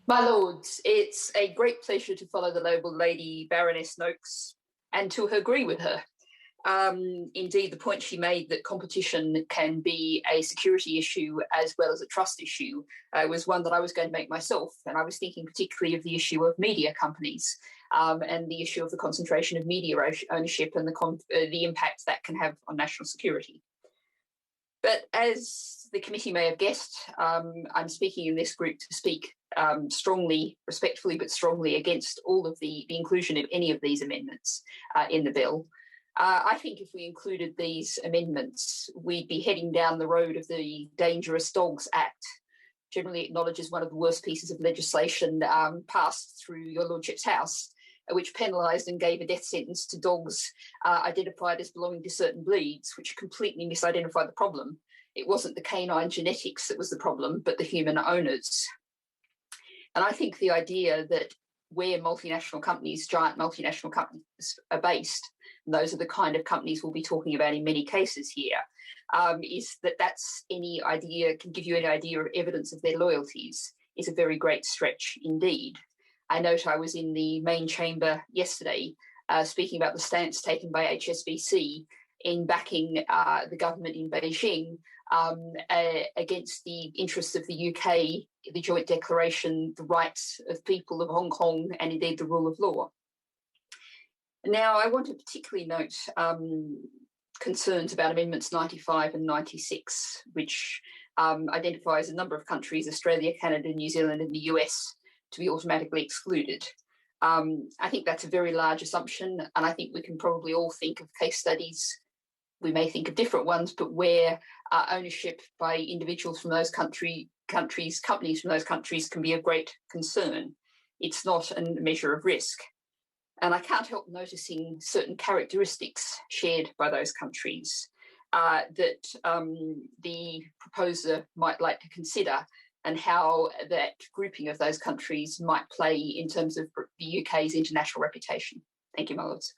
My lords, it's a great pleasure to follow the noble lady Baroness Noakes and to agree with her. Indeed, the point she made that competition can be a security issue as well as a trust issue was one that I was going to make myself. And I was thinking particularly of the issue of media companies and the issue of the concentration of media ownership and the impact that can have on national security. But as the committee may have guessed, I'm speaking in this group to speak strongly, respectfully, but strongly against all of the inclusion of any of these amendments in the bill. I think if we included these amendments, we'd be heading down the road of the Dangerous Dogs Act, generally acknowledged as one of the worst pieces of legislation passed through your lordship's house, which penalised and gave a death sentence to dogs identified as belonging to certain breeds, which completely misidentified the problem. It wasn't the canine genetics that was the problem, but the human owners. And I think the idea that where multinational companies, giant multinational companies are based, and those are the kind of companies we'll be talking about in many cases here, is that's any idea, can give you any idea of evidence of their loyalties, is a very great stretch indeed. I note I was in the main chamber yesterday speaking about the stance taken by HSBC in backing the government in Beijing against the interests of the UK, the Joint Declaration, the rights of people of Hong Kong, and indeed the rule of law. Now, I want to particularly note concerns about Amendments 95 and 96, which identifies a number of countries, Australia, Canada, New Zealand, and the US, to be automatically excluded. I think that's a very large assumption, and I think we can probably all think of case studies. We may think of different ones, but where ownership by individuals from those companies from those countries can be of great concern. It's not a measure of risk. And I can't help noticing certain characteristics shared by those countries that the proposer might like to consider, and how that grouping of those countries might play in terms of the UK's international reputation. Thank you, my lords.